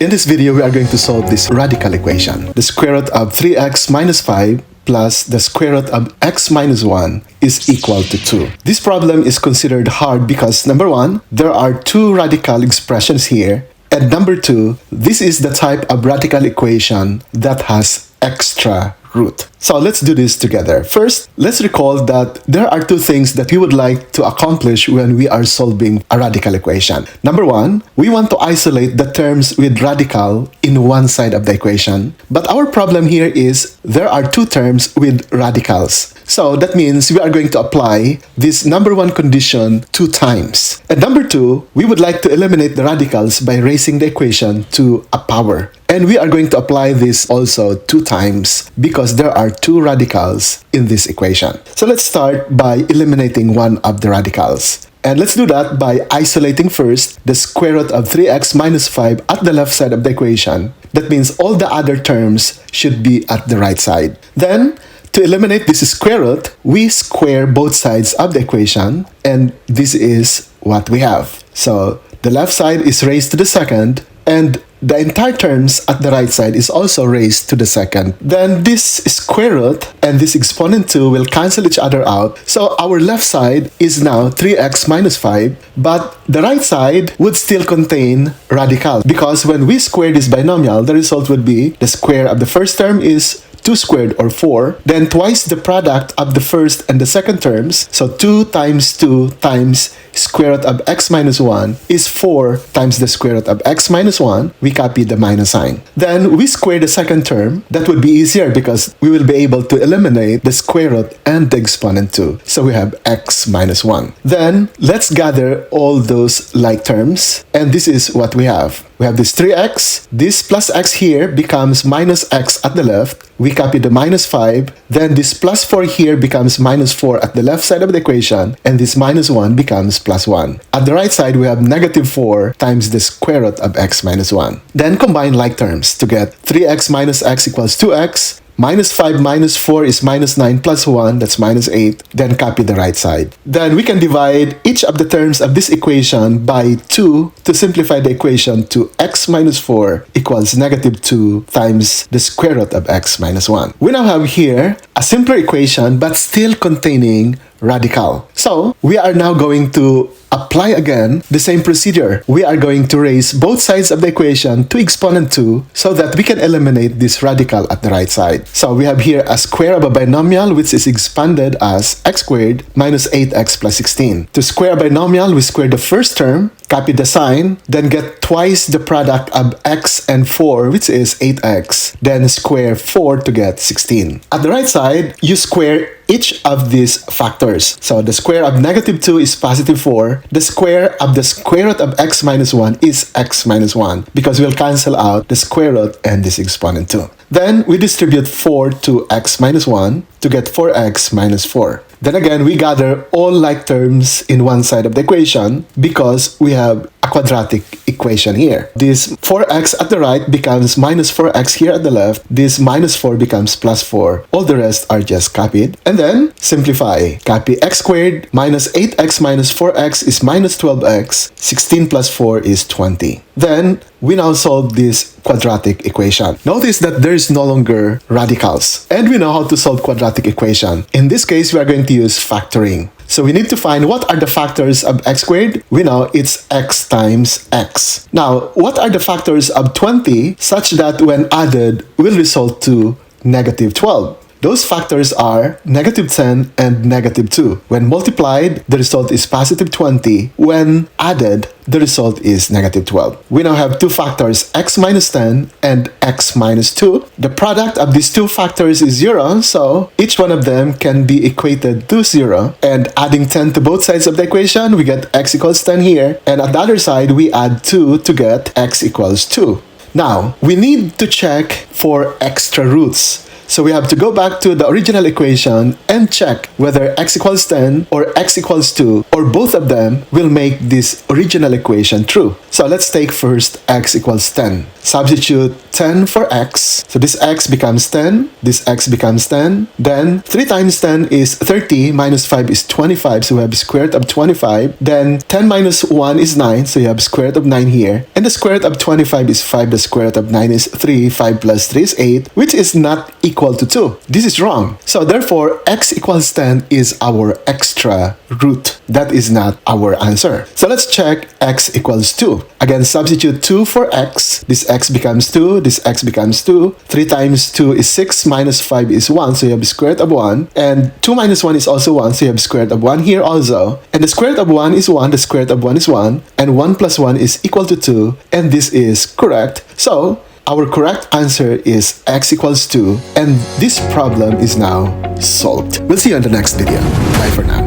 In this video, we are going to solve this radical equation. The square root of 3x minus 5 plus the square root of x minus 1 is equal to 2. This problem is considered hard because number one, there are two radical expressions here, and number two, this is the type of radical equation that has extra root. So let's do this together. First, let's recall that there are two things that we would like to accomplish when we are solving a radical equation. Number one, we want to isolate the terms with radical in one side of the equation. But our problem here is there are two terms with radicals. So that means we are going to apply this number one condition 2 times. And number two, we would like to eliminate the radicals by raising the equation to a power. And we are going to apply this also 2 times because there are two radicals in this equation. So let's start by eliminating one of the radicals. And let's do that by isolating first the square root of 3x minus 5 at the left side of the equation. That means all the other terms should be at the right side. Then, to eliminate this square root, we square both sides of the equation, and this is what we have. So the left side is raised to the second, and the entire terms at the right side is also raised to the second. Then this square root and this exponent 2 will cancel each other out. So our left side is now 3x minus 5, but the right side would still contain radical because when we square this binomial, the result would be the square of the first term is 2 squared or 4, then twice the product of the first and the second terms, so 2 times 2 times square root of x minus 1 is 4 times the square root of x minus 1, we copy the minus sign. Then we square the second term. That would be easier because we will be able to eliminate the square root and the exponent 2. So we have x minus 1. Then let's gather all those like terms, and this is what we have. We have this 3x, this plus x here becomes minus x at the left. We copy the minus 5, then this plus 4 here becomes minus 4 at the left side of the equation, and this minus 1 becomes plus 1. At the right side, we have negative 4 times the square root of x minus 1. Then combine like terms to get 3x minus x equals 2x, minus 5 minus 4 is minus 9 plus 1, that's minus 8. Then copy the right side. Then we can divide each of the terms of this equation by 2 to simplify the equation to x minus 4 equals negative 2 times the square root of x minus 1. We now have here a simpler equation but still containing radical. So we are now going to apply again the same procedure. We are going to raise both sides of the equation to exponent 2 so that we can eliminate this radical at the right side. So we have here a square of a binomial which is expanded as x squared minus 8x plus 16. To square a binomial, we square the first term, copy the sign, then get twice the product of x and 4, which is 8x, then square 4 to get 16. At the right side, you square each of these factors. So the square of negative 2 is positive 4. The square of the square root of x minus 1 is x minus 1 because we'll cancel out the square root and this exponent 2. Then we distribute 4 to x minus 1 to get 4x minus 4. Then again, we gather all like terms in one side of the equation because we have a quadratic equation here. This 4x at the right becomes minus 4x here at the left. This minus 4 becomes plus 4. All the rest are just copied. And then simplify. Copy x squared minus 8x minus 4x is minus 12x. 16 plus 4 is 20. Then we now solve this quadratic equation. Notice that there is no longer radicals. And we know how to solve quadratic equation. In this case, we are going to use factoring. So we need to find what are the factors of x squared. We know it's x times x. Now, what are the factors of 20 such that when added will result to negative 12? Those factors are negative 10 and negative 2. When multiplied, the result is positive 20. When added, the result is negative 12. We now have two factors, x minus 10 and x minus 2. The product of these two factors is 0, so each one of them can be equated to 0. And adding 10 to both sides of the equation, we get x equals 10 here. And at the other side, we add 2 to get x equals 2. Now, we need to check for extra roots. So we have to go back to the original equation and check whether x equals 10 or x equals 2 or both of them will make this original equation true. So let's take first x equals 10. Substitute 10 for x. So this x becomes 10, this x becomes 10. Then 3 times 10 is 30, minus 5 is 25, so we have square root of 25. Then 10 minus 1 is 9, so you have square root of 9 here. And the square root of 25 is 5, the square root of 9 is 3, 5 plus 3 is 8, which is not equal to 2. This is wrong. So therefore, x equals 10 is our extra root. That is not our answer. So let's check x equals 2. Again, substitute 2 for x. This x becomes 2, this x becomes 2. 3 times 2 is 6, minus 5 is 1, so you have square root of 1. And 2 minus 1 is also 1, so you have square root of 1 here also. And the square root of 1 is 1, the square root of 1 is 1. And 1 plus 1 is equal to 2. And this is correct. So our correct answer is x equals 2. And this problem is now solved. We'll see you on the next video. Bye for now.